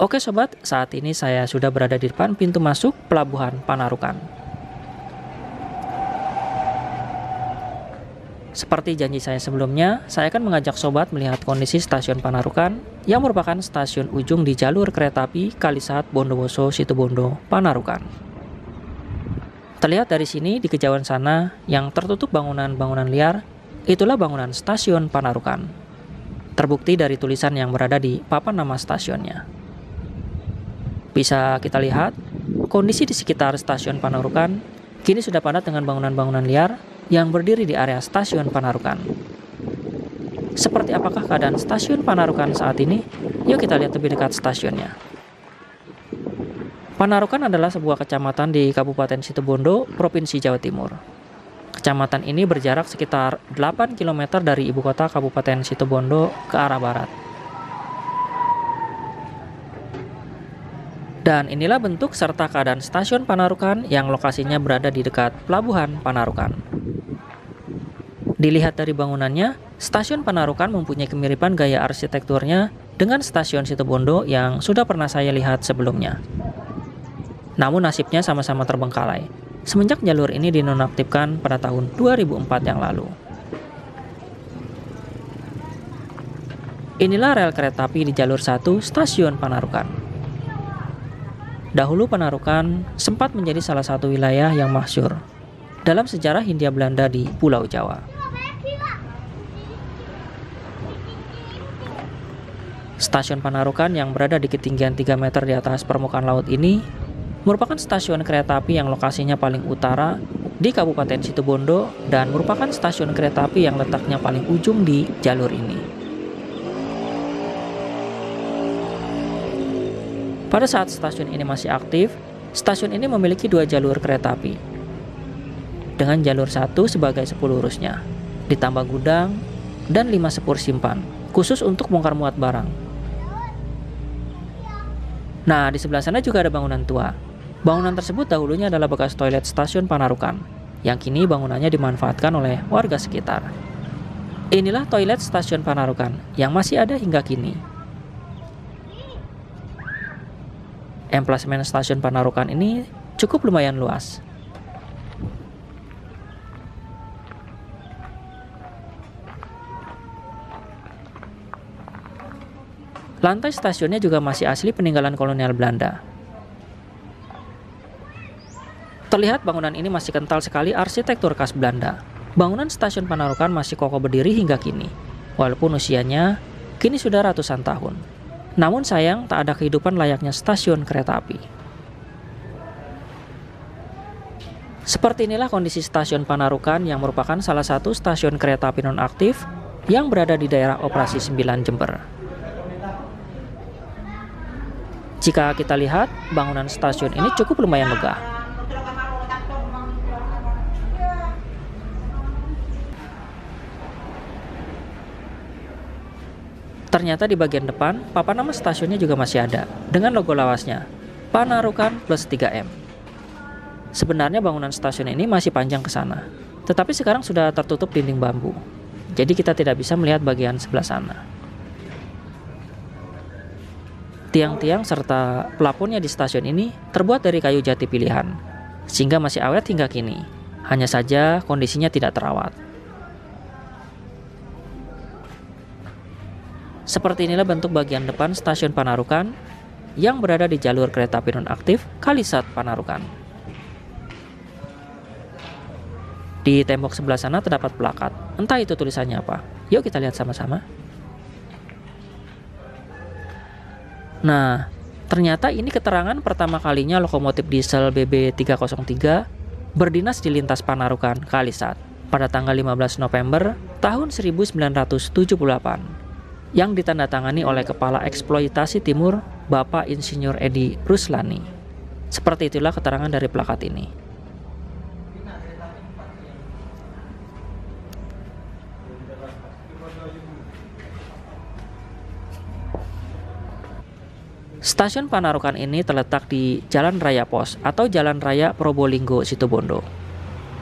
Oke sobat, saat ini saya sudah berada di depan pintu masuk Pelabuhan Panarukan. Seperti janji saya sebelumnya, saya akan mengajak sobat melihat kondisi stasiun Panarukan yang merupakan stasiun ujung di jalur kereta api Kalisat Bondowoso Situbondo Panarukan. Terlihat dari sini di kejauhan sana yang tertutup bangunan-bangunan liar, itulah bangunan stasiun Panarukan. Terbukti dari tulisan yang berada di papan nama stasiunnya. Bisa kita lihat, kondisi di sekitar stasiun Panarukan kini sudah padat dengan bangunan-bangunan liar yang berdiri di area stasiun Panarukan. Seperti apakah keadaan stasiun Panarukan saat ini? Yuk kita lihat lebih dekat stasiunnya. Panarukan adalah sebuah kecamatan di Kabupaten Situbondo, Provinsi Jawa Timur. Kecamatan ini berjarak sekitar 8 km dari ibu kota Kabupaten Situbondo ke arah barat. Dan inilah bentuk serta keadaan stasiun Panarukan yang lokasinya berada di dekat Pelabuhan Panarukan. Dilihat dari bangunannya, stasiun Panarukan mempunyai kemiripan gaya arsitekturnya dengan stasiun Situbondo yang sudah pernah saya lihat sebelumnya. Namun nasibnya sama-sama terbengkalai, semenjak jalur ini dinonaktifkan pada tahun 2004 yang lalu. Inilah rel kereta api di jalur 1 stasiun Panarukan. Dahulu Panarukan sempat menjadi salah satu wilayah yang masyhur dalam sejarah Hindia Belanda di Pulau Jawa. Stasiun Panarukan yang berada di ketinggian 3 meter di atas permukaan laut ini merupakan stasiun kereta api yang lokasinya paling utara di Kabupaten Situbondo dan merupakan stasiun kereta api yang letaknya paling ujung di jalur ini. Pada saat stasiun ini masih aktif, stasiun ini memiliki 2 jalur kereta api. Dengan jalur 1 sebagai sepul lurusnya, ditambah gudang dan 5 sepur simpan, khusus untuk bongkar muat barang. Nah, di sebelah sana juga ada bangunan tua. Bangunan tersebut dahulunya adalah bekas toilet stasiun Panarukan, yang kini bangunannya dimanfaatkan oleh warga sekitar. Inilah toilet stasiun Panarukan yang masih ada hingga kini. Emplasemen stasiun Panarukan ini cukup lumayan luas. Lantai stasiunnya juga masih asli peninggalan kolonial Belanda. Terlihat bangunan ini masih kental sekali arsitektur khas Belanda. Bangunan stasiun Panarukan masih kokoh berdiri hingga kini, walaupun usianya kini sudah ratusan tahun. Namun sayang tak ada kehidupan layaknya stasiun kereta api. Seperti inilah kondisi stasiun Panarukan yang merupakan salah satu stasiun kereta api nonaktif yang berada di daerah operasi 9 Jember. Jika kita lihat, bangunan stasiun ini cukup lumayan megah. Ternyata di bagian depan, papan nama stasiunnya juga masih ada, dengan logo lawasnya, Panarukan plus 3M. Sebenarnya bangunan stasiun ini masih panjang ke sana, tetapi sekarang sudah tertutup dinding bambu, jadi kita tidak bisa melihat bagian sebelah sana. Tiang-tiang serta plafonnya di stasiun ini terbuat dari kayu jati pilihan, sehingga masih awet hingga kini, hanya saja kondisinya tidak terawat. Seperti inilah bentuk bagian depan stasiun Panarukan yang berada di jalur kereta api nonaktif Kalisat Panarukan. Di tembok sebelah sana terdapat plakat, entah itu tulisannya apa. Yuk kita lihat sama-sama. Nah, ternyata ini keterangan pertama kalinya lokomotif diesel BB303 berdinas di lintas Panarukan Kalisat pada tanggal 15 November tahun 1978. Yang ditandatangani oleh Kepala Eksploitasi Timur Bapak Insinyur Edi Ruslani. Seperti itulah keterangan dari plakat ini. Stasiun Panarukan ini terletak di Jalan Raya Pos atau Jalan Raya Probolinggo Situbondo,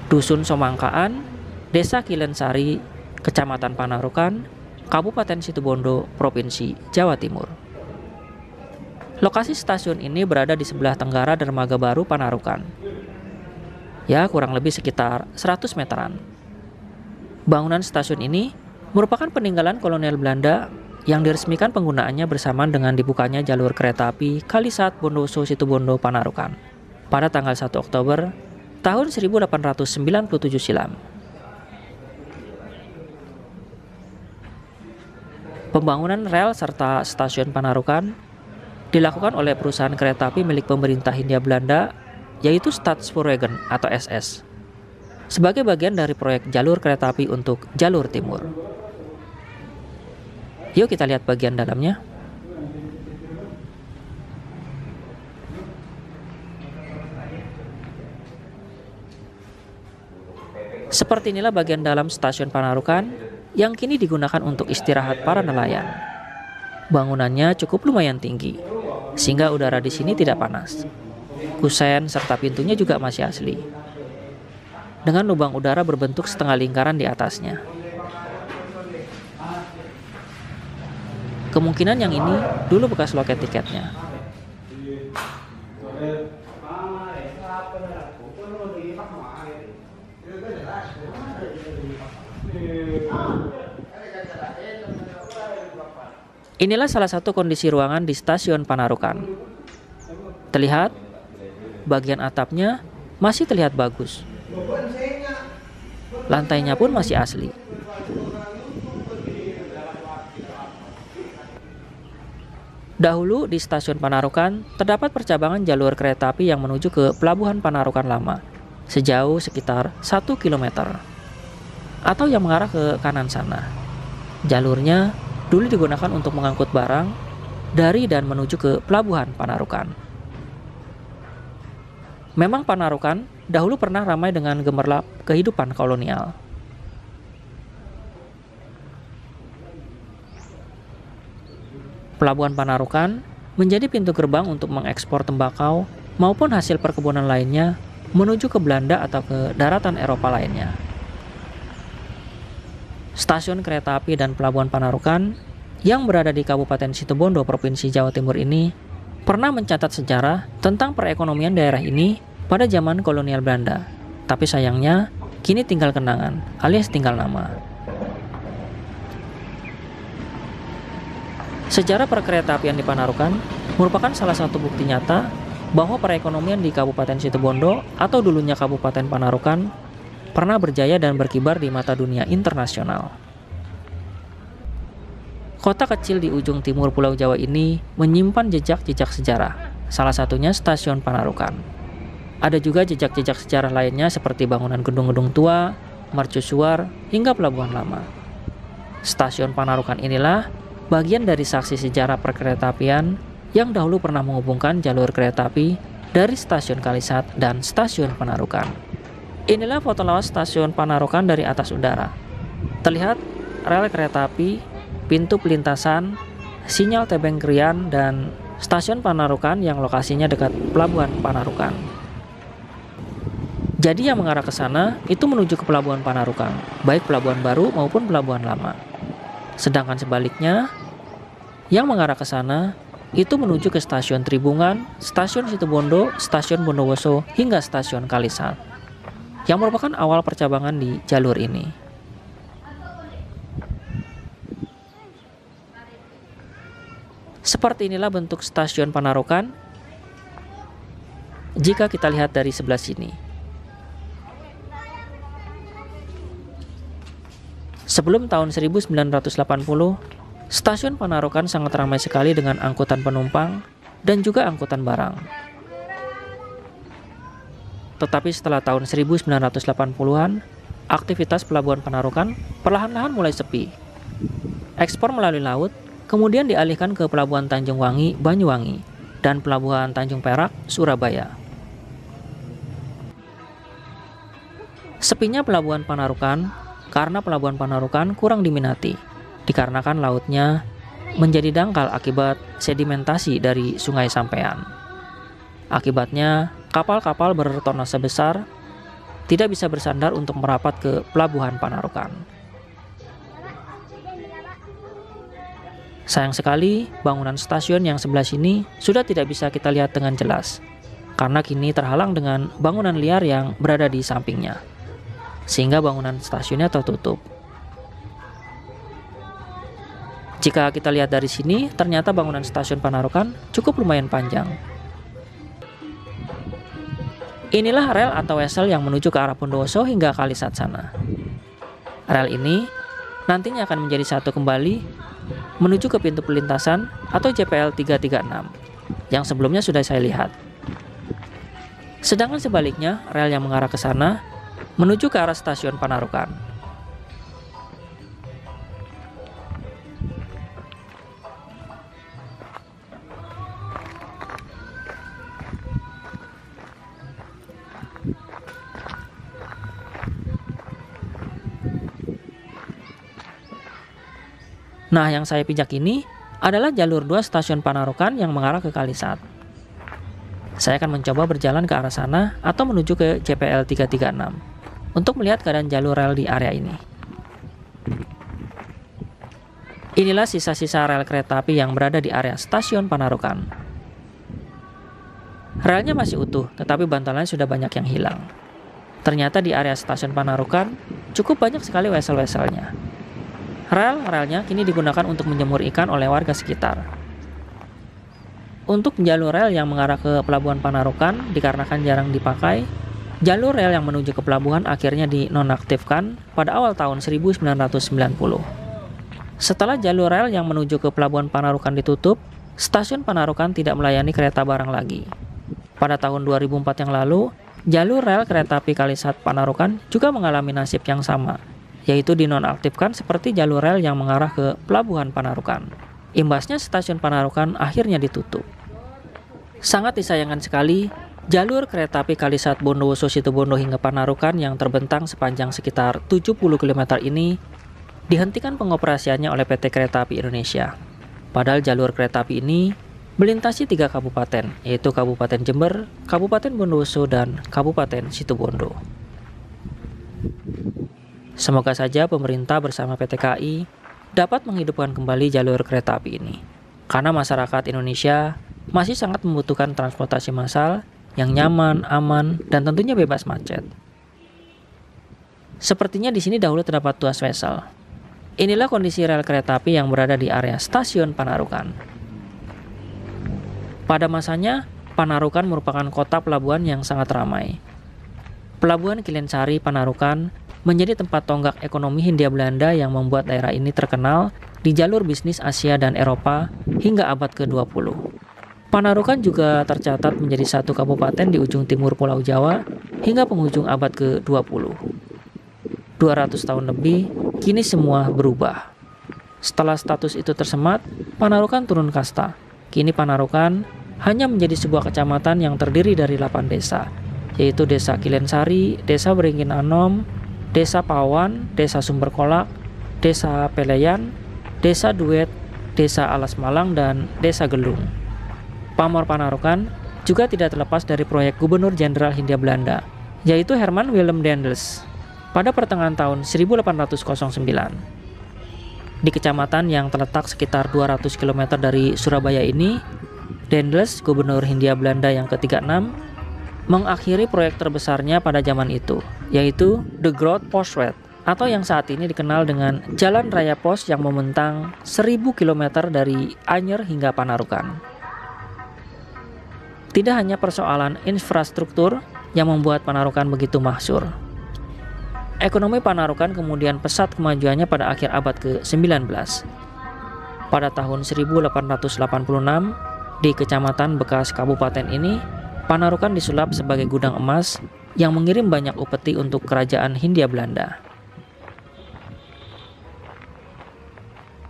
Dusun Somangkaan, Desa Kilensari, Kecamatan Panarukan, Kabupaten Situbondo, Provinsi Jawa Timur. Lokasi stasiun ini berada di sebelah tenggara Dermaga Baru Panarukan. Ya, kurang lebih sekitar 100 meteran. Bangunan stasiun ini merupakan peninggalan kolonial Belanda yang diresmikan penggunaannya bersamaan dengan dibukanya jalur kereta api Kalisat Bondowoso Situbondo Panarukan pada tanggal 1 Oktober tahun 1897 silam. Pembangunan rel serta stasiun Panarukan dilakukan oleh perusahaan kereta api milik pemerintah Hindia Belanda, yaitu Stadspoorwegen atau SS, sebagai bagian dari proyek jalur kereta api untuk jalur timur. Yuk kita lihat bagian dalamnya. Seperti inilah bagian dalam stasiun Panarukan yang kini digunakan untuk istirahat para nelayan. Bangunannya cukup lumayan tinggi, sehingga udara di sini tidak panas. Kusen serta pintunya juga masih asli, dengan lubang udara berbentuk setengah lingkaran di atasnya. Kemungkinan yang ini dulu bekas loket tiketnya. Inilah salah satu kondisi ruangan di stasiun Panarukan. Terlihat, bagian atapnya masih terlihat bagus. Lantainya pun masih asli. Dahulu di stasiun Panarukan terdapat percabangan jalur kereta api yang menuju ke Pelabuhan Panarukan Lama sejauh sekitar 1 km atau yang mengarah ke kanan sana. Jalurnya dulu digunakan untuk mengangkut barang dari dan menuju ke Pelabuhan Panarukan. Memang Panarukan dahulu pernah ramai dengan gemerlap kehidupan kolonial. Pelabuhan Panarukan menjadi pintu gerbang untuk mengekspor tembakau maupun hasil perkebunan lainnya menuju ke Belanda atau ke daratan Eropa lainnya. Stasiun kereta api dan Pelabuhan Panarukan yang berada di Kabupaten Situbondo, Provinsi Jawa Timur ini pernah mencatat sejarah tentang perekonomian daerah ini pada zaman kolonial Belanda. Tapi sayangnya kini tinggal kenangan alias tinggal nama. Sejarah perkeretaapian di Panarukan merupakan salah satu bukti nyata bahwa perekonomian di Kabupaten Situbondo atau dulunya Kabupaten Panarukan pernah berjaya dan berkibar di mata dunia internasional. Kota kecil di ujung timur Pulau Jawa ini menyimpan jejak-jejak sejarah, salah satunya stasiun Panarukan. Ada juga jejak-jejak sejarah lainnya seperti bangunan gedung-gedung tua, mercusuar, hingga pelabuhan lama. Stasiun Panarukan inilah bagian dari saksi sejarah perkeretaapian yang dahulu pernah menghubungkan jalur kereta api dari stasiun Kalisat dan stasiun Panarukan. Inilah foto lawas stasiun Panarukan dari atas udara. Terlihat rel kereta api, pintu pelintasan, sinyal tebeng Krian, dan stasiun Panarukan yang lokasinya dekat Pelabuhan Panarukan. Jadi yang mengarah ke sana itu menuju ke Pelabuhan Panarukan, baik Pelabuhan Baru maupun Pelabuhan Lama. Sedangkan sebaliknya, yang mengarah ke sana itu menuju ke Stasiun Tribungan, Stasiun Situbondo, Stasiun Bondowoso, hingga Stasiun Kalisat, yang merupakan awal percabangan di jalur ini. Seperti inilah bentuk stasiun Panarukan jika kita lihat dari sebelah sini. Sebelum tahun 1980, stasiun Panarukan sangat ramai sekali dengan angkutan penumpang dan juga angkutan barang. Tetapi setelah tahun 1980-an, aktivitas Pelabuhan Panarukan perlahan-lahan mulai sepi. Ekspor melalui laut kemudian dialihkan ke Pelabuhan Tanjung Wangi, Banyuwangi, dan Pelabuhan Tanjung Perak, Surabaya. Sepinya Pelabuhan Panarukan karena Pelabuhan Panarukan kurang diminati, dikarenakan lautnya menjadi dangkal akibat sedimentasi dari Sungai Sampean. Akibatnya, kapal-kapal bertonase besar tidak bisa bersandar untuk merapat ke Pelabuhan Panarukan. Sayang sekali, bangunan stasiun yang sebelah sini sudah tidak bisa kita lihat dengan jelas, karena kini terhalang dengan bangunan liar yang berada di sampingnya, sehingga bangunan stasiunnya tertutup. Jika kita lihat dari sini, ternyata bangunan stasiun Panarukan cukup lumayan panjang. Inilah rel atau wesel yang menuju ke arah Bondowoso hingga Kalisat sana. Rel ini nantinya akan menjadi satu kembali menuju ke pintu perlintasan atau JPL 336 yang sebelumnya sudah saya lihat. Sedangkan sebaliknya, rel yang mengarah ke sana menuju ke arah stasiun Panarukan. Nah, yang saya pijak ini adalah jalur 2 stasiun Panarukan yang mengarah ke Kalisat. Saya akan mencoba berjalan ke arah sana atau menuju ke JPL 336 untuk melihat keadaan jalur rel di area ini. Inilah sisa-sisa rel kereta api yang berada di area stasiun Panarukan. Relnya masih utuh, tetapi bantalannya sudah banyak yang hilang. Ternyata di area stasiun Panarukan cukup banyak sekali wesel-weselnya. Rel-relnya kini digunakan untuk menjemur ikan oleh warga sekitar. Untuk jalur rel yang mengarah ke pelabuhan Panarukan dikarenakan jarang dipakai, jalur rel yang menuju ke pelabuhan akhirnya dinonaktifkan pada awal tahun 1990. Setelah jalur rel yang menuju ke pelabuhan Panarukan ditutup, stasiun Panarukan tidak melayani kereta barang lagi. Pada tahun 2004 yang lalu, jalur rel kereta api Kalisat Panarukan juga mengalami nasib yang sama, yaitu dinonaktifkan seperti jalur rel yang mengarah ke pelabuhan Panarukan. Imbasnya stasiun Panarukan akhirnya ditutup. Sangat disayangkan sekali, jalur kereta api Kalisat Bondowoso Situbondo hingga Panarukan yang terbentang sepanjang sekitar 70 km ini dihentikan pengoperasiannya oleh PT Kereta Api Indonesia. Padahal jalur kereta api ini melintasi 3 kabupaten, yaitu Kabupaten Jember, Kabupaten Bondowoso, dan Kabupaten Situbondo. Semoga saja pemerintah bersama PT KAI dapat menghidupkan kembali jalur kereta api ini, karena masyarakat Indonesia masih sangat membutuhkan transportasi massal yang nyaman, aman, dan tentunya bebas macet. Sepertinya di sini dahulu terdapat tuas wesel. Inilah kondisi rel kereta api yang berada di area stasiun Panarukan. Pada masanya, Panarukan merupakan kota pelabuhan yang sangat ramai. Pelabuhan Kilensari Panarukan menjadi tempat tonggak ekonomi Hindia Belanda yang membuat daerah ini terkenal di jalur bisnis Asia dan Eropa hingga abad ke-20. Panarukan juga tercatat menjadi satu kabupaten di ujung timur Pulau Jawa hingga penghujung abad ke-20. 200 tahun lebih, kini semua berubah. Setelah status itu tersemat, Panarukan turun kasta. Kini Panarukan hanya menjadi sebuah kecamatan yang terdiri dari 8 desa, yaitu Desa Kilensari, Desa Beringin Anom, Desa Pawan, Desa Sumberkolak, Desa Peleyan, Desa Duet, Desa Alas Malang, dan Desa Gelung. Pamor Panarukan juga tidak terlepas dari proyek Gubernur Jenderal Hindia Belanda, yaitu Herman Willem Daendels, pada pertengahan tahun 1809. Di kecamatan yang terletak sekitar 200 km dari Surabaya ini, Daendels, Gubernur Hindia Belanda yang ke-36, mengakhiri proyek terbesarnya pada zaman itu, yaitu The Groot Postweg, atau yang saat ini dikenal dengan Jalan Raya Pos yang membentang 1000 km dari Anyer hingga Panarukan. Tidak hanya persoalan infrastruktur yang membuat Panarukan begitu masyhur. Ekonomi Panarukan kemudian pesat kemajuannya pada akhir abad ke-19. Pada tahun 1886, di kecamatan bekas kabupaten ini, Panarukan disulap sebagai gudang emas yang mengirim banyak upeti untuk kerajaan Hindia Belanda.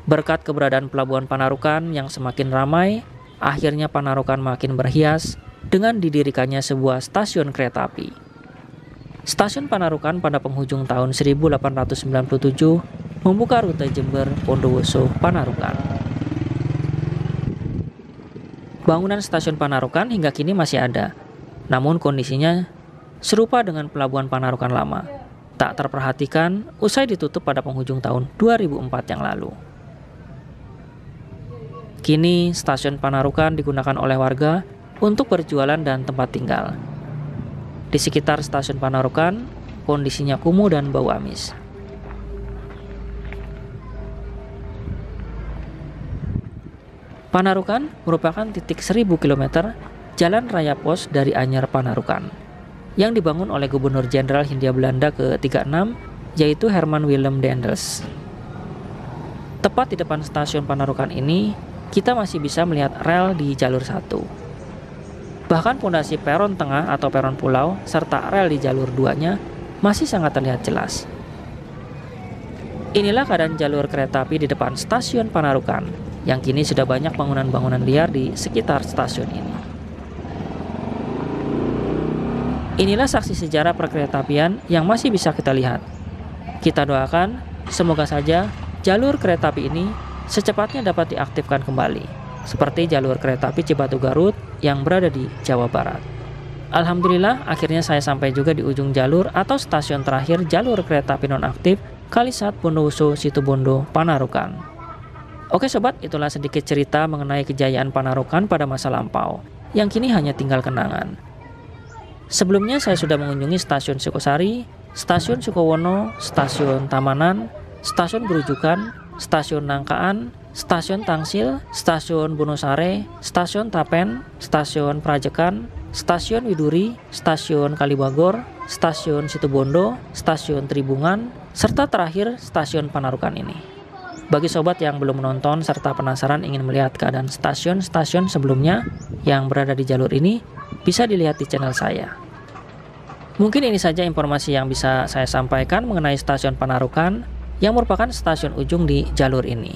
Berkat keberadaan pelabuhan Panarukan yang semakin ramai, akhirnya Panarukan makin berhias dengan didirikannya sebuah stasiun kereta api. Stasiun Panarukan pada penghujung tahun 1897 membuka rute Jember, Bondowoso, Panarukan. Bangunan stasiun Panarukan hingga kini masih ada, namun kondisinya serupa dengan pelabuhan Panarukan lama, tak terperhatikan usai ditutup pada penghujung tahun 2004 yang lalu. Kini stasiun Panarukan digunakan oleh warga untuk berjualan dan tempat tinggal. Di sekitar stasiun Panarukan, kondisinya kumuh dan bau amis. Panarukan merupakan titik 1000 km jalan raya pos dari Anyar Panarukan yang dibangun oleh Gubernur Jenderal Hindia Belanda ke-36, yaitu Herman Willem Daendels. Tepat di depan stasiun Panarukan ini, kita masih bisa melihat rel di jalur 1. Bahkan pondasi peron tengah atau peron pulau serta rel di jalur 2-nya masih sangat terlihat jelas. Inilah keadaan jalur kereta api di depan stasiun Panarukan, yang kini sudah banyak bangunan-bangunan liar di sekitar stasiun ini. Inilah saksi sejarah perkeretaapian yang masih bisa kita lihat. Kita doakan, semoga saja jalur kereta api ini secepatnya dapat diaktifkan kembali, seperti jalur kereta api Cibatu Garut yang berada di Jawa Barat. Alhamdulillah, akhirnya saya sampai juga di ujung jalur atau stasiun terakhir jalur kereta api nonaktif Kalisat Bondowoso Situbondo Panarukan. Oke sobat, itulah sedikit cerita mengenai kejayaan Panarukan pada masa lampau, yang kini hanya tinggal kenangan. Sebelumnya saya sudah mengunjungi stasiun Sukosari, stasiun Sukowono, stasiun Tamanan, stasiun Berujukan, stasiun Nangkaan, stasiun Tangsil, stasiun Bunosare, stasiun Tapen, stasiun Prajekan, stasiun Widuri, stasiun Kalibagor, stasiun Situbondo, stasiun Tribungan, serta terakhir stasiun Panarukan ini. Bagi sobat yang belum menonton serta penasaran ingin melihat keadaan stasiun-stasiun sebelumnya yang berada di jalur ini, bisa dilihat di channel saya. Mungkin ini saja informasi yang bisa saya sampaikan mengenai stasiun Panarukan yang merupakan stasiun ujung di jalur ini.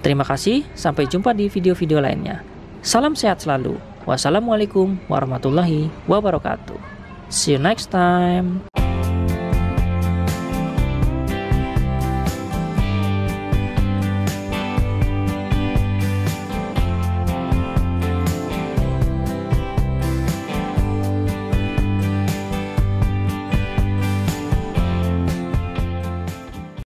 Terima kasih, sampai jumpa di video-video lainnya. Salam sehat selalu. Wassalamualaikum warahmatullahi wabarakatuh. See you next time.